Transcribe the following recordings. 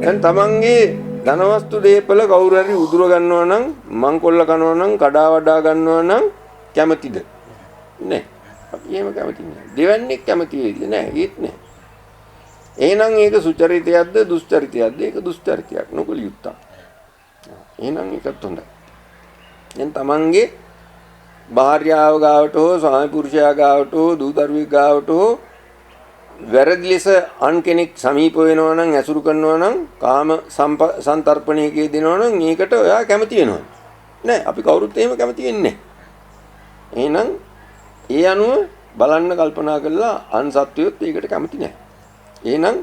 දැන් තමන්ගේ ධනවස්තු දේපල කවුරු හරි උදුර ගන්නවා නම් මංකොල්ල කනවා නම් කඩා වඩා ගන්නවා නම් කැමතිද? නැහැ. අපි එහෙම කැමති නෑ. දෙවන්නේ කැමති වෙයිද? නැහැ. ඒත් නෑ. එහෙනම් ඒක සුචරිතයක්ද දුස්චරිතයක්ද? ඒක දුස්චරිතයක්. නොකල යුත්තක්. එහෙනම් ඒකත් හොඳයි. දැන් තමන්ගේ භාර්යාව ගාවට හෝ ස්වාමි පුරුෂයා ගාවට හෝ දූ දරුවෙක් ගාවට හෝ වැරදි ලෙස අන් කෙනෙක් සමීප වෙනවා නම් ඇසුරු කරනවා නම් කාම සංතරපණයකේ දෙනවා නම් ඒකට ඔයා කැමති වෙනවා. නෑ අපි කවුරුත් එහෙම කැමති වෙන්නේ නෑ. එහෙනම් ඒ අනුව බලන්න කල්පනා කරලා අන් සත්වයොත් ඒකට කැමති නෑ. එහෙනම්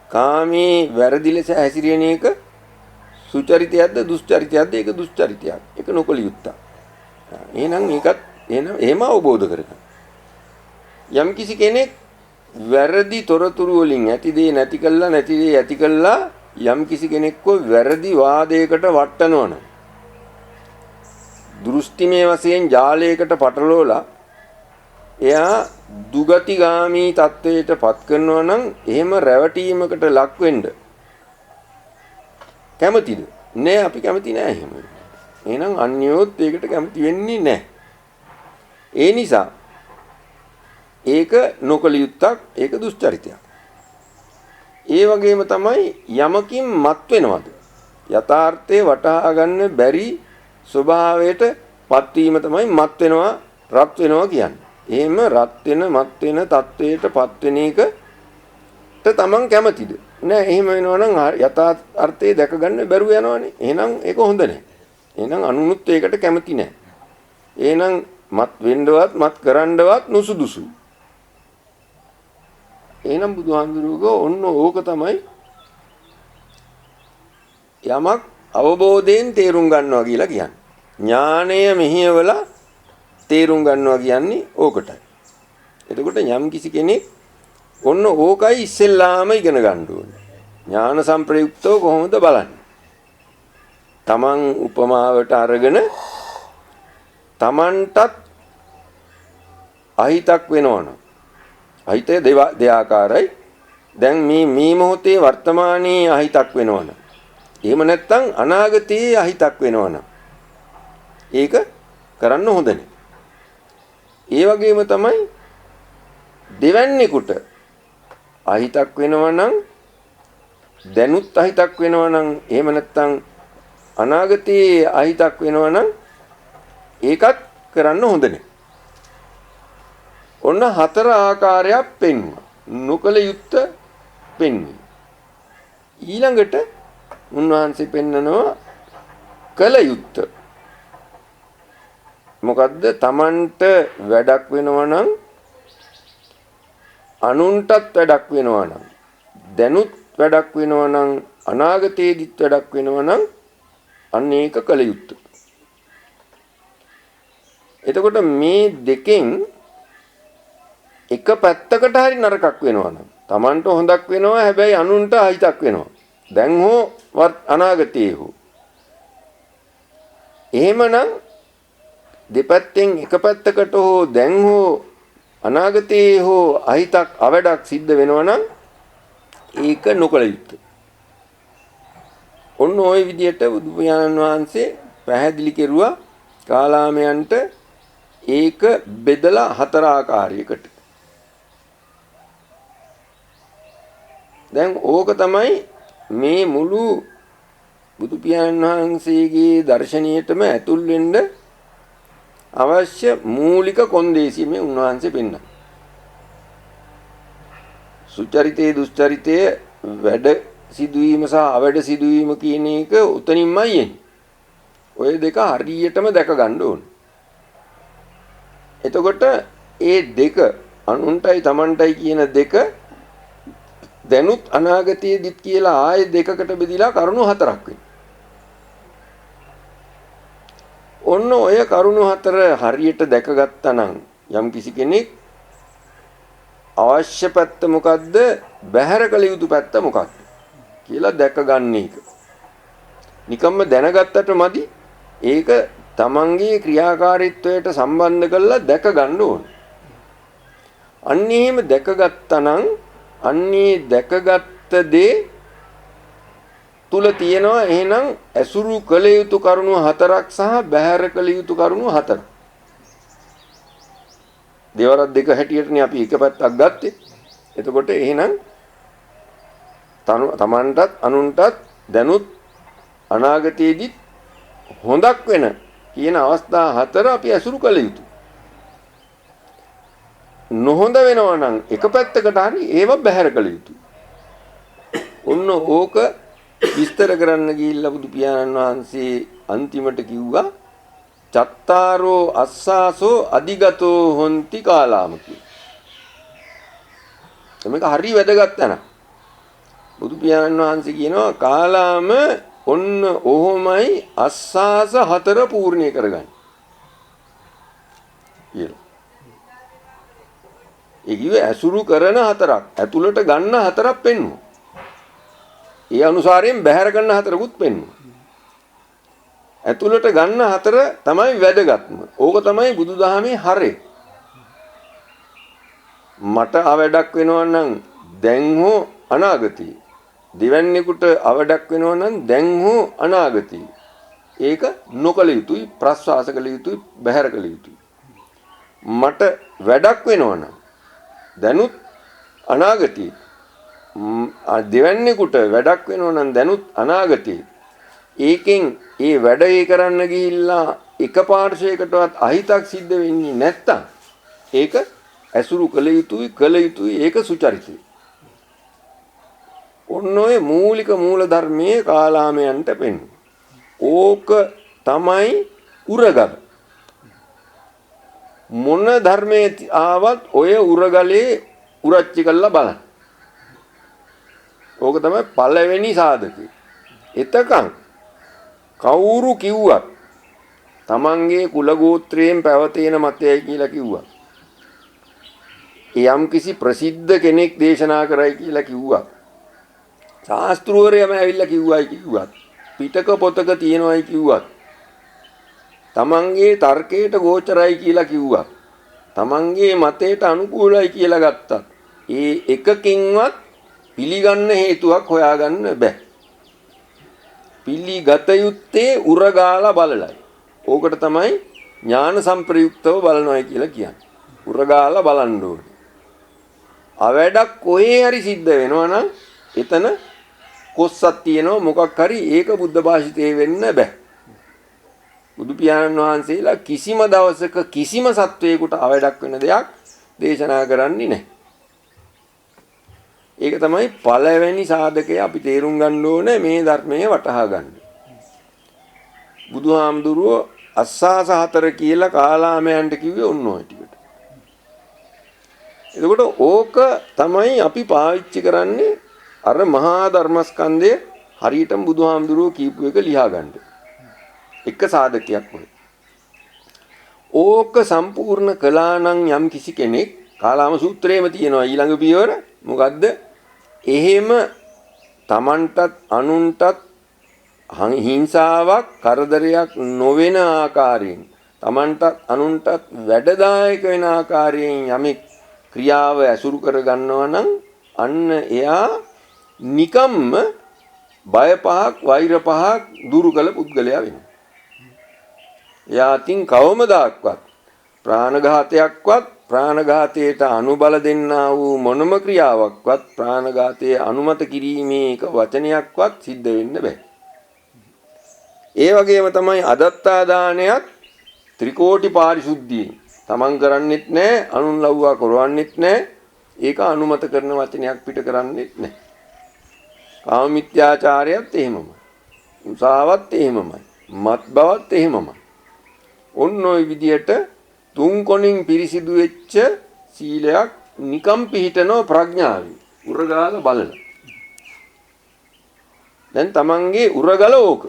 කාමී වැරදි ලෙස හැසිරෙන එක සුචරිතයක්ද දුස්චරිතයක්ද? ඒක දුස්චරිතයක්. ඒක නොකල යුත්තක්. එහෙනම් ඒකත් එහෙම අවබෝධ කරගන්න. යම් කිසි කෙනෙක් වැරදි තොරතුරු වලින් ඇති දේ නැති කළා නැති දේ ඇති කළා යම් කිසි කෙනෙක්ව වැරදි වාදයකට වටනවනම් දෘෂ්ටිමය වශයෙන් ජාලයකට පටලවලා එයා දුගතිගාමී තත්වයට පත් කරනවා නම් එහෙම රැවටීමකට ලක් වෙන්න කැමතිද? නෑ අපි කැමති නෑ එහෙම. එහෙනම් අන්‍යෝත් ඒකට කැමති වෙන්නේ නෑ. ඒ නිසා ඒක නොකල යුත්තක්. ඒක දුස්චරිතයක්. ඒ වගේම තමයි යමකින් මත් වෙනවද? යථාර්ථයේ වටහා ගන්න බැරි ස්වභාවයට පත්වීම තමයි මත් වෙනවා රත් වෙනවා කියන්නේ. එහෙම රත් වෙන මත් වෙන තත්වයට පත් වෙන එකට තමන් කැමතිද? නෑ එහෙම වෙනවා නම් යථාර්ථයේ දැක ගන්න බැරුව යනවනේ. එහෙනම් ඒක හොඳ නෑ. එහෙනම් අනුනුත් ඒකට කැමති නෑ. එහෙනම් මත් වෙන්නවත් මත් කරන්නවත් නුසුදුසුයි. එහෙනම් බුදුහාමුදුරුවෝ ඔන්න ඕක තමයි යමක් අවබෝධයෙන් තේරුම් ගන්නවා කියලා කියන්නේ. ඥාණය මෙහිවලා තේරුම් ගන්නවා කියන්නේ ඕකටයි. එතකොට යම් කිසි කෙනෙක් ඔන්න ඕකයි ඉස්සෙල්ලාම ඉගෙන ගන්න ඕනේ. ඥාන සංප්‍රයුක්තව කොහොමද බලන්නේ? තමන් උපමාවට අරගෙන තමන්ටත් අහිතක් වෙනවනම් අහිතය දෙආකාරයි. දැන් මේ මොහොතේ වර්තමානයේ අහිතක් වෙනවනම් එහෙම නැත්නම් අනාගතයේ අහිතක් වෙනවනම් ඒක කරන්න හොඳ නැහැ. ඒ වගේම තමයි දෙවන්නේකට අහිතක් වෙනවනම් දැනුත් අහිතක් වෙනවනම් එහෙම නැත්නම් අනාගතයේ අහිතක් වෙනවනම් ඒකත් කරන්න හොඳ නැහැ. ඔන්න හතර ආකාරයක් පෙන්වුවා. නොකල යුත්ත පෙන්වීම. ඊළඟට උන්වහන්සේ පෙන්නනවා කල යුත්ත. මොකද්ද? Tamanට වැඩක් වෙනවා නම් අනුන්ටත් වැඩක් වෙනවා නම් දැනුත් වැඩක් වෙනවා නම් අනාගතයේදීත් වැඩක් වෙනවා නම් අන්න ඒක කල යුත්ත. එතකොට මේ දෙකෙන් එක පැත්තකට හරි නරකක් වෙනවා නම් Tamanට හොඳක් වෙනවා හැබැයි අනුන්ට අහිතක් වෙනවා. දැන් හෝ අනාගතයේ හෝ. එහෙමනම් දෙපැත්තෙන් එක පැත්තකට හෝ දැන් හෝ අනාගතයේ හෝ අහිතක් අවඩක් සිද්ධ වෙනවා නම් ඒක නොකල යුතුයි. ඔන්න ওই විදිහට බුදු පියාණන් වහන්සේ පැහැදිලි කෙරුවා කාලාමයන්ට ඒක බෙදලා හතර ආකාරයකට. දැන් ඕක තමයි මේ මුළු බුදු පියාණන් වහන්සේගේ දර්ශනීයටම ඇතුල් වෙන්න අවශ්‍ය මූලික කොන්දේසිය මේ උන්වහන්සේ පෙන්නන. සුචරිතේ දුස්චරිතයේ වැඩ සිදුවීම සහ අවැඩ සිදුවීම කියන එක උතනින්මයි එන්නේ. ඔය දෙක හරියටම දැක ගන්න ඕනේ. එතකොට ඒ දෙක අනුන්ටයි Tamanටයි කියන දෙක දැනුත් අනාගතයේදීත් කියලා ආයේ දෙකකට බෙදලා කරුණු හතරක් වෙනවා. ඔන්න ඔය කරුණු හතර හරියට දැකගත්තා නම් යම් කිසි කෙනෙක් අවශ්‍ය පැත්ත මොකද්ද බැහැර කළ යුතු පැත්ත මොකක්ද කියලා දැක ගන්න එක. නිකම්ම දැනගත්තට මදි ඒක තමන්ගේ ක්‍රියාකාරීත්වයට සම්බන්ධ කරලා දැක ගන්න ඕනේ. අන්න එහෙම දැකගත්තා නම් අන්නේ දැකගත්ත දේ තුල තියෙනවා එහෙනම් ඇසුරු කළ යුතු කරුණු 4ක් සහ බැහැර කළ යුතු කරුණු 4ක්. දෙවරක් දෙක හැටියටනේ අපි එක පැත්තක් ගත්තේ. එතකොට එහෙනම් තමන්ටත් අනුන්ටත් දැනුත් අනාගතයේදී හොඳක් වෙන කියන අවස්ථා 4 අපි ඇසුරු කළ යුතුයි. නොහොඳ වෙනවා නම් එක පැත්තකට හරි ඒව බැහැර කළ යුතුයි. ඔන්න ඕක විස්තර කරන්න ගිහිල්ලා බුදු පියාණන් වහන්සේ අන්තිමට කිව්වා චත්තාරෝ අස්සාසෝ අදිගතෝ හොಂತಿ කාලාම කියලා. මේක හරි වැදගත් තැනක්. බුදු පියාණන් වහන්සේ කියනවා කාලාම ඔන්න ඔහොමයි අස්සාස 4 පූර්ණේ කරගන්න. කියලා. ඒ කිව්වේ ඇසුරු කරන 4ක්, ඇතුළට ගන්න 4ක් පෙන්වුවා. ඒ අනුසාරයෙන් බැහැර ගන්න 4කුත් පෙන්වුවා. ඇතුළට ගන්න 4 තමයි වැදගත්ම. ඕක තමයි බුදුදහමේ හරය. මට අවඩක් වෙනවා නම් දැන් හෝ අනාගතේ. දෙවන්නේකට අවඩක් වෙනවා නම් දැන් හෝ අනාගතේ. ඒක නොකල යුතුයි, ප්‍රස්වාස කළ යුතුයි, බැහැර කළ යුතුයි. මට වැඩක් වෙනවා නම් දැනුත් අනාගතේ. දෙවන්නේකට වැඩක් වෙනවා නම් දැනුත් අනාගතේ. ඒකෙන් ඒ වැඩ කරන්න ගිහිල්ලා එක පාර්ශවයකටවත් අහිතක් සිද්ධ වෙන්නේ නැත්තම් ඒක ඇසුරු කළ යුතුයි, ඒක සුචරිතයි. ඔන්න ඔය මූලික මූල ධර්මයේ කාලාමයන්ට පෙන්වන. ඕක තමයි උරගල. මොන ධර්මයේ ආවත් ඔය උරගලේ උරච්චි කරලා බලන්න. ඕක තමයි පළවෙනි සාධකය. එතකන් කවුරු කිව්වත් තමන්ගේ කුල ගෝත්‍රයෙන් පැවතෙන මතයයි කියලා කිව්වා. යම් කිසි ප්‍රසිද්ධ කෙනෙක් දේශනා කරයි කියලා කිව්වා. ශාස්ත්‍රවරයම ඇවිල්ලා කිව්වත් පිටක පොතක තියෙනවයි කිව්වත් තමන්ගේ තර්කයට ගෝචරයි කියලා කිව්වත් තමන්ගේ මතයට අනුකූලයි කියලා ගත්තත් ඒ එකකින්වත් පිළිගන්න හේතුවක් හොයාගන්න බෑ. පිළිගත යුත්තේ උරගාලා බලලයි. ඕකට තමයි ඥාන සම්ප්‍රයුක්තව බලනවායි කියලා කියන්නේ. උරගාලා බලන්න ඕනේ. අවඩක් කොහේ හරි සිද්ධ වෙනවා නම් එතන කොස්සක් තියෙනවා මොකක් හරි ඒක බුද්ධ භාෂිතේ වෙන්න බෑ. බුදු පියාණන් වහන්සේලා කිසිම දවසක කිසිම සත්වයකට අවඩක් වෙන දෙයක් දේශනා කරන්නේ නැහැ. ඒක තමයි පළවෙනි සාධකය අපි තේරුම් ගන්න ඕනේ මේ ධර්මයේ වටහා ගන්න. බුදුහාමුදුරුවෝ අස්සාස 4 කියලා කාලාමයන්ට කිව්වේ ඔන්න ඔය ටිකට. එතකොට ඕක තමයි අපි පාවිච්චි කරන්නේ අර මහා ධර්මස්කන්ධය හරියටම බුදුහාමුදුරුවෝ කියපු එක ලියා ගන්න. එක සාධකයක් වුණේ. ඕක සම්පූර්ණ කළා නම් යම් කිසි කෙනෙක් කාලාම සූත්‍රයේම තියෙනවා ඊළඟ පියවර මොකද්ද? එහෙම තමන්ටත් අනුන්ටත් හිංසාවක් කරදරයක් නොවන ආකාරයෙන් තමන්ටත් අනුන්ටත් වැඩදායක වෙන ආකාරයෙන් යමෙක් ක්‍රියාව ඇසුරු කර ගන්නවා නම් අන්න එයා නිකම්ම බය පහක් වෛර පහක් දුරු කළ පුද්ගලයා වෙනවා. එයා තින් කවමදාක්වත් ප්‍රාණඝාතයක්වත් ප්‍රාණඝාතයට අනුබල දෙන්නා වූ මොනම ක්‍රියාවක්වත් ප්‍රාණඝාතයේ අනුමත කිරීමේ එක වචනයක්වත් සිද්ධ වෙන්න බෑ. ඒ වගේම තමයි අදත්තා දානයත් ත්‍රිකෝටි පාරිශුද්ධියෙන් තමන් කරන්නෙත් නැහැ, අනුන් ලව්වා කරවන්නෙත් නැහැ. ඒක අනුමත කරන වචනයක් පිට කරන්නෙත් නැහැ. කාම මිත්‍යාචාරයත් එහෙමමයි. මුසාවත් එහෙමමයි. මත් බවත් එහෙමමයි. ඔන්න ඔය විදියට තුන් කොණින් පිරිසිදු වෙච්ච සීලයක් නිකම් පිහිටනෝ ප්‍රඥාවෙන් උරගාල බලන. දැන් තමන්ගේ උරගල ඕක.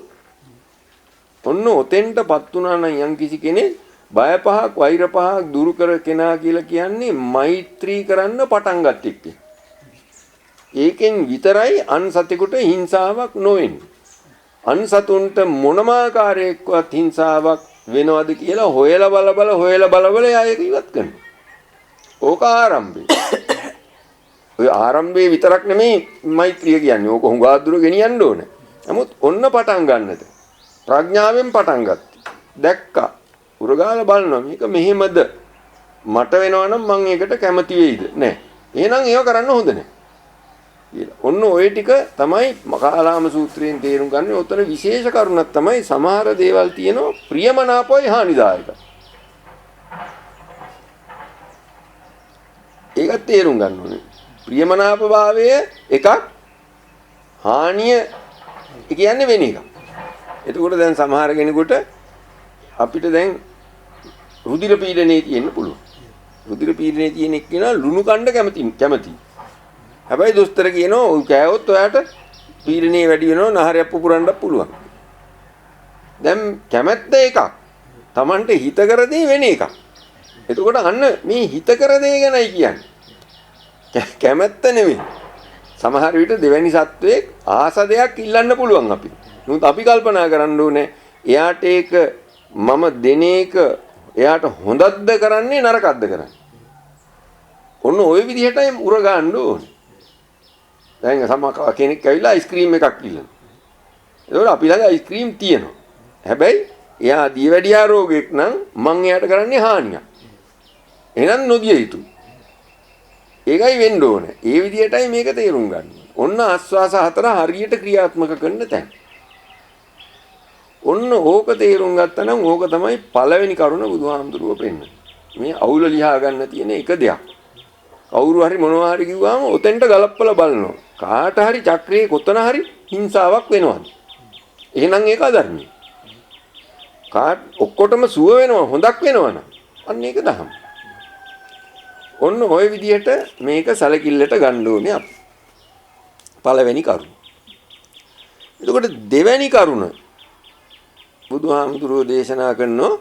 ඔන්න ඔතෙන්ටපත් වුණා නම් යම් කිසි කෙනෙක් බය පහක් වෛර පහක් දුරු කර කෙනා කියලා කියන්නේ මෛත්‍රී කරන්න පටන් ගන්න එක්ක. ඒකෙන් විතරයි අන් සතෙකුට හිංසාවක් නොවෙන්නේ. අන් සතුන්ට මොනම ආකාරයකවත් හිංසාවක් වෙනවද කියලා හොයලා බල ඒක ඉවත් කරනවා. ඕක ආරම්භය. ඔය ආරම්භයේ විතරක් නෙමෙයි මෛත්‍රිය කියන්නේ. ඕක හුඟා දුර ගෙනියන්න ඕනේ. නමුත් ඔන්න පටන් ගන්නද ප්‍රඥාවෙන් පටන් ගත්තා. දැක්කා. උරගාලා බලනවා මේක මෙහෙමද? මට වෙනවා නම් මම ඒකට කැමති වෙයිද? නෑ. එහෙනම් ඒව කරන්න හොඳ නෑ. කියලා. ඔන්න ওই ටික තමයි මකාලාම සූත්‍රයෙන් තේරුම් ගන්න. ඔතන විශේෂ කරුණක් තමයි සමහර දේවල් තියෙනවා ප්‍රියමනාපයි හානිදායකයි. ඒක තේරුම් ගන්න ඕනේ. ප්‍රියමනාප භාවය එකක් හානිය කියන්නේ වෙන එකක්. එතකොට දැන් සමහර කෙනෙකුට අපිට දැන් රුධිර පීඩනයේ තියෙන්න පුළුවන්. රුධිර පීඩනයේ තියෙන එක්කෙනා ලුණු කණ්ඩ කැමති. හැබැයි දොස්තර කියනවා ඔය කෑවොත් ඔයාට පීඩනය වැඩි වෙනවා නහරයක් පුපුරන්නත් පුළුවන්. දැන් කැමැත්ත එකක්. Tamante හිත කර දේ වෙන එකක්. එතකොට අන්න මේ හිත කර දේ ගැනයි කියන්නේ. කැමැත්ත නෙමෙයි. සමහර විට දෙවැනි සත්වයේ ආස දෙයක් ඉල්ලන්න පුළුවන් අපිට. නමුත් අපි කල්පනා කරන්න ඕනේ එයාට ඒක මම දෙන එක එයාට හොඳක්ද කරන්නේ නරකක්ද කරන්නේ. ඔන්න ওই විදිහටයි උර ගන්න ඕනේ. දැන් සමහර කෙනෙක් ඇවිල්ලා අයිස්ක්‍රීම් එකක් ඉල්ලනවා. ඒකෝර අපි ළඟ අයිස්ක්‍රීම් තියෙනවා. හැබැයි එයා දියවැඩියා රෝගෙක් නම් මං එයාට කරන්නේ හානියක්. එහෙනම් නොදිය යුතුයි. ඒකයි වෙන්න ඕනේ. ඒ විදිහටයි මේක තේරුම් ගන්න. ඔන්න ආස්වාස හතර හරියට ක්‍රියාත්මක කරන්න තැන. ඔන්න ඕක තේරුම් ගත්තා නම් ඕක තමයි පළවෙනි කරුණ බුදුහාමුදුරුව පෙන්නන්නේ. මේ අවුල ලියා ගන්න තියෙන එක දෙයක්. කවුරු හරි මොනවා හරි කිව්වම ඔතෙන්ට ගලප්පලා බලනවා. කාට හරි චක්‍රයේ කොතන හරි හිංසාවක් වෙනවද? එහෙනම් ඒක අධර්මයි. ඔක්කොටම සුව වෙනවා හොඳක් වෙනවනම් අන්න ඒක දහම. ඔන්න ওই විදිහට මේක සැලකිල්ලට ගන්න ඕනේ අපි. පළවෙනි කරුණ. එතකොට දෙවැනි කරුණ බුදුහාමුදුරුවෝ දේශනා කරනවා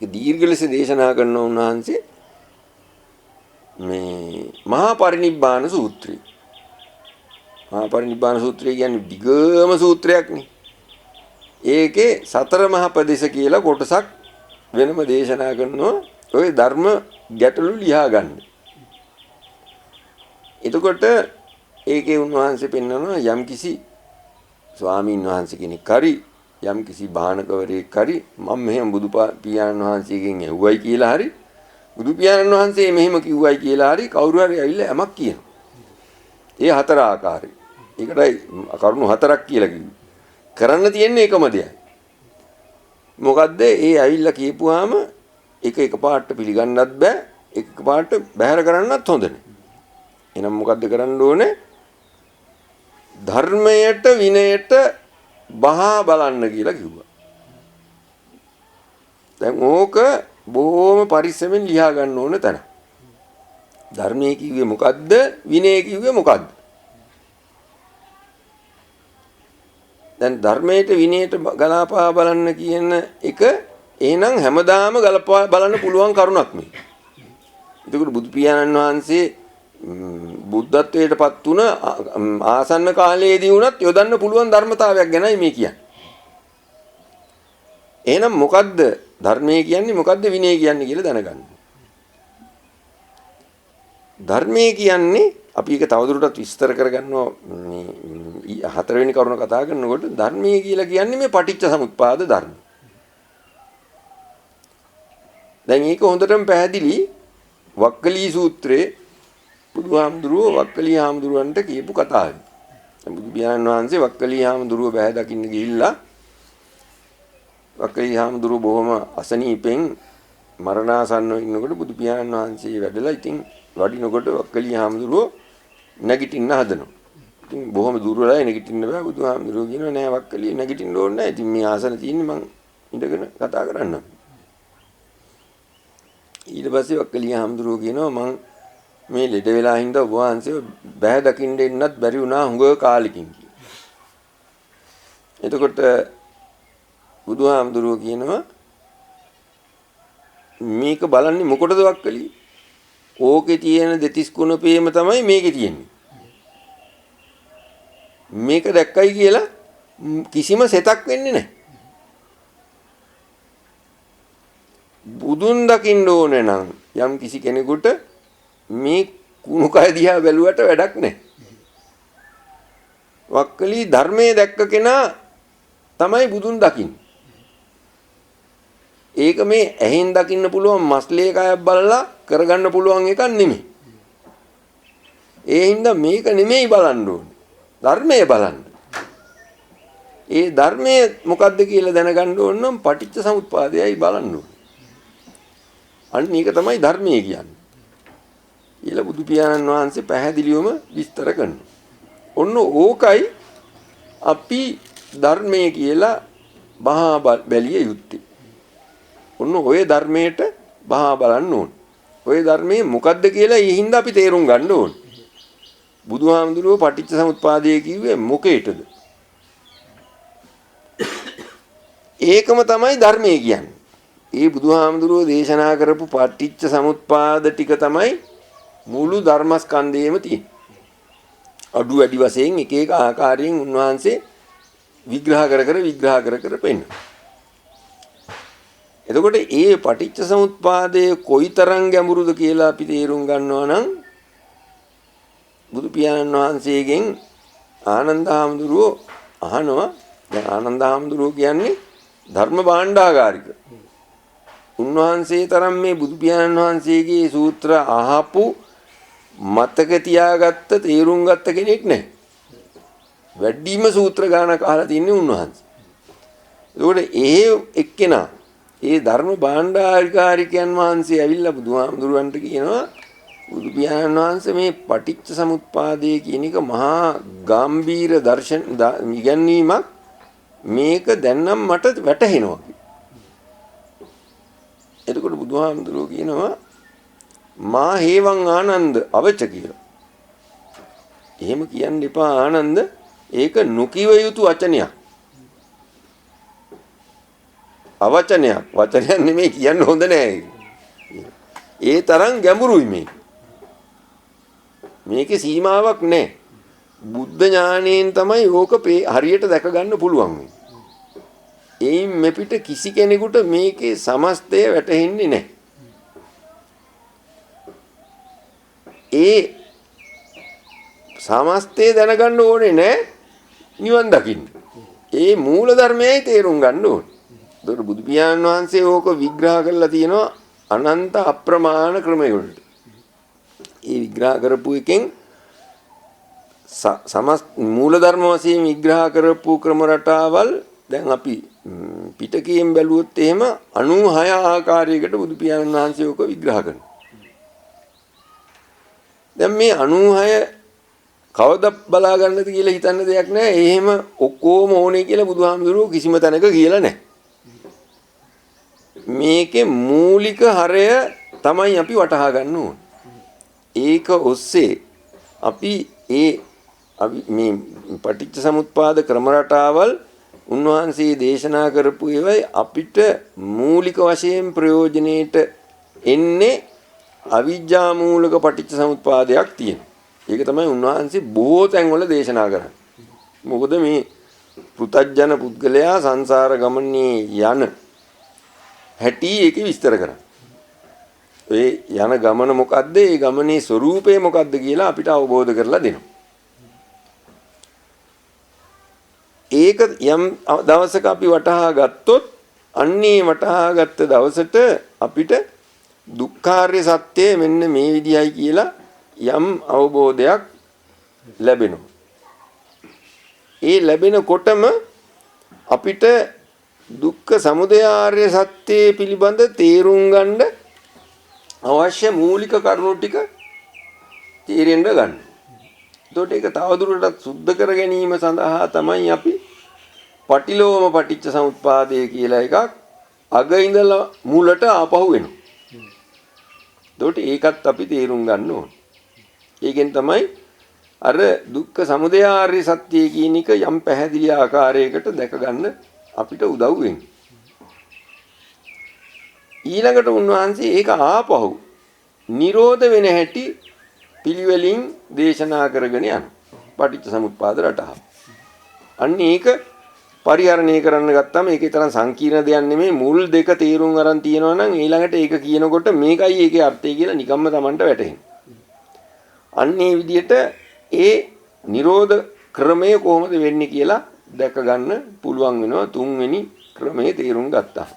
ඒක දීර්ඝ ලෙස දේශනා කරන උන්වහන්සේ මේ මහා පරිනිබ්බාන සූත්‍රය. මහා පරිනිබ්බාන සූත්‍රය කියන්නේ දිගම සූත්‍රයක් නේ. ඒකේ සතර මහා ප්‍රදේශ කියලා කොටසක් වෙනම දේශනා කරනවා. ඔය ධර්ම ගැටලු ලියා ගන්න. එතකොට ඒකේ උන්වහන්සේ පෙන්වනවා යම්කිසි ස්වාමීන් වහන්සේ කෙනෙක් හරි යම්කිසි බාහනකවරයෙක් හරි මම මෙහෙම බුදු පියාණන් වහන්සේගෙන් ඇහුවයි කියලා හරි බුදු පියාණන් වහන්සේ මෙහෙම කිව්වයි කියලා හරි කවුරු හරි ඇවිල්ලා යමක් කියනවා. ඒ හතර ආකාරයි. ඒකටයි කරුණු හතරක් කියලා කිව්වේ. කරන්න තියෙන්නේ එකම දෙයයි. මොකද්ද? ඒ ඇවිල්ලා කියපුවාම එක පාට පිළිගන්නත් බෑ. එක පාට බැහැර කරන්නත් හොඳ නෑ. එහෙනම් මොකද්ද කරන්න ඕනේ? ධර්මයට විනයට බහා බලන්න කියලා කිව්වා. දැන් ඕක බොහොම පරිස්සමෙන් ලියා ගන්න ඕන තැන. ධර්මයේ කිව්වේ මොකද්ද? විනය කිව්වේ මොකද්ද? දැන් ධර්මයට විනයට ගලාපා බලන්න කියන එක එහෙනම් හැමදාම ගලපා බලන්න පුළුවන් කරුණක් මේ. එතකොට බුදු පියාණන් වහන්සේ බුද්ධත්වයටපත් වුණ ආසන්න කාලයේදී වුණත් යොදන්න පුළුවන් ධර්මතාවයක් ගැනයි මේ කියන්නේ. එහෙනම් මොකද්ද ධර්මයේ කියන්නේ මොකද්ද විනය කියන්නේ කියලා දැනගන්න. ධර්මයේ කියන්නේ අපි ඒක තවදුරටත් විස්තර කරගන්නවා මේ හතරවෙනි කරුණ කතා කරනකොට ධර්මයේ කියලා කියන්නේ මේ පටිච්ච සමුප්පාද ධර්ම. දැන් ඒක හොඳටම පැහැදිලි වක්කලී සූත්‍රයේ බුදුහාමුදුරුවෝ වක්කලී හාමුදුරුවන්ට කියපු කතාවයි. බුදු පියාණන් වහන්සේ වක්කලී හාමුදුරුවෝ බෑ දකින්න ගිහිල්ලා වක්කලී හාමුදුරුවෝ බොහොම අසනීපෙන් මරණාසන්නව ඉන්නකොට බුදු පියාණන් වහන්සේ වැඩලා ඉතින් වඩිනකොට වක්කලී හාමුදුරුවෝ නැගිටින්න හදනවා. ඉතින් බොහොම දුර්වලයි නැගිටින්න බෑ. බුදුහාමුදුරුවෝ කියනවා නෑ වක්කලී නැගිටින්න ඕනේ නෑ. ඉතින් මේ ආසන තියෙන්නේ මං ඉඳගෙන කතා කරන්නම්. ඊට පස්සේ වක්කලී හාමුදුරුවෝ කියනවා මං මේ ලෙඩ වෙලා හින්දා ඔබ වහන්සේ බෑ දකින්න එන්නත් බැරි වුණා හුඟ කාලෙකින් කියලා. එතකොට බුදුහාමුදුරුවෝ කියනවා මේක බලන්නේ මොකටද වක්කලී? ඕකේ තියෙන දෙතිස් කුණපේම තමයි මේකේ තියෙන්නේ. මේක දැක්කයි කියලා කිසිම සෙතක් වෙන්නේ නැහැ. බුදුන් දකින්න ඕනේ නම් යම් කිසි කෙනෙකුට මේ කුණු කය දිහා බැලුවට වැඩක් නැහැ. වක්කලී ධර්මයේ දැක්ක කෙනා තමයි බුදුන් දකින්නේ. ඒක මේ ඇහෙන් දකින්න පුළුවන් මස්ලේ කයක් බලලා කරගන්න පුළුවන් එකක් නෙමෙයි. ඒ හින්දා මේක නෙමෙයි බලන්න ඕනේ. ධර්මයේ බලන්න. ඒ ධර්මයේ මොකද්ද කියලා දැනගන්න ඕන නම් පටිච්ච සමුප්පාදයයි බලන්න ඕනේ. අන්න ඒක තමයි ධර්මයේ කියන්නේ. ඊළ බුදු පියාණන් වහන්සේ පැහැදිලිවම විස්තර කරනවා. ඔන්න ඕකයි අපි ධර්මයේ කියලා බහා බැලිය යුත්තේ. ඔන්න ඔය ධර්මයට බහා බලන්න ඕන. ඔය ධර්මයේ මොකද්ද කියලා ඒ හින්දා අපි තේරුම් ගන්න ඕන. බුදුහාමුදුරුවෝ පටිච්ච සමුප්පාදය කිව්වේ මොකේටද? ඒකම තමයි ධර්මයේ කියන්නේ. ඒ බුදුහාමුදුරුවෝ දේශනා කරපු පටිච්ච සමුප්පාද ටික තමයි මුළු ධර්මස්කන්ධයේම තියෙන්නේ. අඩු වැඩි වශයෙන් එක එක ආකාරයෙන් උන්වහන්සේ විග්‍රහ කර පෙන්නන. එතකොට ඒ පටිච්ච සමුප්පාදයේ කොයිතරම් ගැඹුරුද කියලා අපි තේරුම් ගන්නවා නම් බුදු පියාණන් වහන්සේගෙන් ආනන්ද හාමුදුරුවෝ අහනවා. දැන් ආනන්ද හාමුදුරුවෝ කියන්නේ ධර්ම භාණ්ඩාගාරික. උන්වහන්සේ තරම් මේ බුදු පියාණන් වහන්සේගේ සූත්‍ර අහපු මතක තියාගත්ත තේරුම් ගත්ත කෙනෙක් නැහැ. වැඩිම සූත්‍ර ගානක් අහලා තින්නේ උන්වහන්සේ. ඒකට ඒ එක්කෙනා ඒ ධර්ම භාණ්ඩාගාරිකයන් වහන්සේ ඇවිල්ලා බුදුහාමුදුරුවන්ට කියනවා බුදු පියාණන් වහන්සේ මේ පටිච්ච සමුප්පාදය කියන එක මහා ගාම්භීර දර්ශන ඉගැන්වීමක්. මේක දැන් නම් මට වැටහෙනවා. එතකොට බුදුහාමුදුරුවෝ කියනවා මා හේවං ආනන්ද අවච කියලා. එහෙම කියන්න එපා ආනන්ද. ඒක නොකිව යුතු වචනයක්. අවචනයක්. වචනයක් නෙමෙයි කියන්න හොඳ නෑ. ඒ තරම් ගැඹුරුයි මේක. මේකේ සීමාවක් නෑ. බුද්ධ ඥාණයෙන් තමයි ඕක හරියට දැක ගන්න පුළුවන්. එයින් මෙපිට කිසි කෙනෙකුට මේකේ සමස්තය වැටහෙන්නේ නැහැ. ඒ සමස්තය දැනගන්න ඕනේ නැහැ නිවන් දකින්න. ඒ මූල ධර්මයයි තේරුම් ගන්න ඕනේ. ඒතකොට බුදු පියාණන් වහන්සේ ඕක විග්‍රහ කරලා තියෙනවා අනන්ත අප්‍රමාණ ක්‍රමයකට. ඒ විග්‍රහ කරපු එකෙන් මූල ධර්ම වශයෙන් විග්‍රහ කරපු ක්‍රම රටාවල් දැන් අපි පිටකයෙන් බැලුවොත් එහෙම 96 ආකාරයකට බුදු පියාණන් වහන්සේ ඔක විග්‍රහ කරනවා. දැන් මේ 96 කවදා බලා ගන්නද කියලා හිතන්න දෙයක් නැහැ. එහෙම ඔක්කොම ඕනේ කියලා බුදුහාමුදුරුවෝ කිසිම තැනක කියලා නැහැ. මේකේ මූලික හරය තමයි අපි වටහා ගන්න ඕන. ඒක ඔස්සේ අපි මේ පටිච්ච සමුප්පාද ක්‍රම රටාවල් උන්වහන්සේ දේශනා කරපු ඒවායි අපිට මූලික වශයෙන් ප්‍රයෝජනෙට එන්නේ අවිජ්ජා මූලක පටිච්ච සමුප්පාදයක් තියෙනවා. ඒක තමයි උන්වහන්සේ බොහෝ තැන්වල දේශනා කරන්නේ. මොකද මේ පෘථග්ජන පුද්ගලයා සංසාර ගමනේ යන හැටි ඒකේ විස්තර කරන්නේ. ඒ යන ගමන මොකද්ද? ඒ ගමනේ ස්වરૂපය මොකද්ද කියලා අපිට අවබෝධ කරලා දෙනවා. ඒක යම් දවසක අපි වටහා ගත්තොත් අන්නේ වටහා ගත්ත දවසට අපිට දුක්ඛාර්ය සත්‍යය මෙන්න මේ විදියයි කියලා යම් අවබෝධයක් ලැබෙනවා. ඒ ලැබෙනකොටම අපිට දුක්ඛ සමුදය ආර්ය සත්‍යය පිළිබඳ තේරුම් ගන්න අවශ්‍ය මූලික කරුණු ටික තේරෙන්න ගන්න. එතකොට ඒක තවදුරටත් සුද්ධ කර ගැනීම සඳහා තමයි අපි පටිලෝම පටිච්ච සමුප්පාදය කියලා එකක් අග ඉඳලා මුලට ආපහු වෙනවා. එතකොට ඒකත් අපි තේරුම් ගන්න ඕන. ඒකෙන් තමයි අර දුක්ඛ සමුදය ආර්ය සත්‍යය කියන එක යම් පැහැදිලි ආකාරයකට දැක ගන්න අපිට උදව් වෙන්නේ. ඊළඟට උන්වහන්සේ ඒක ආපහු නිරෝධ වෙන හැටි පිළිවෙලින් දේශනා කරගෙන යන පටිච්ච සමුප්පාද රටාව. අන්න ඒක පරිහරණය කරන්න ගත්තම ඒකේ තරම් සංකීර්ණ දෙයක් නෙමෙයි. මුල් දෙක තේරුම් අරන් තියෙනවා නම් ඊළඟට ඒක කියනකොට මේකයි ඒකේ අර්ථය කියලා නිකම්ම Tamanට වැටහෙනවා. අන්න ඒ විදිහට ඒ නිරෝධ ක්‍රමය කොහොමද වෙන්නේ කියලා දැක ගන්න පුළුවන් වෙනවා තුන්වෙනි ක්‍රමයේ තේරුම් ගත්තා.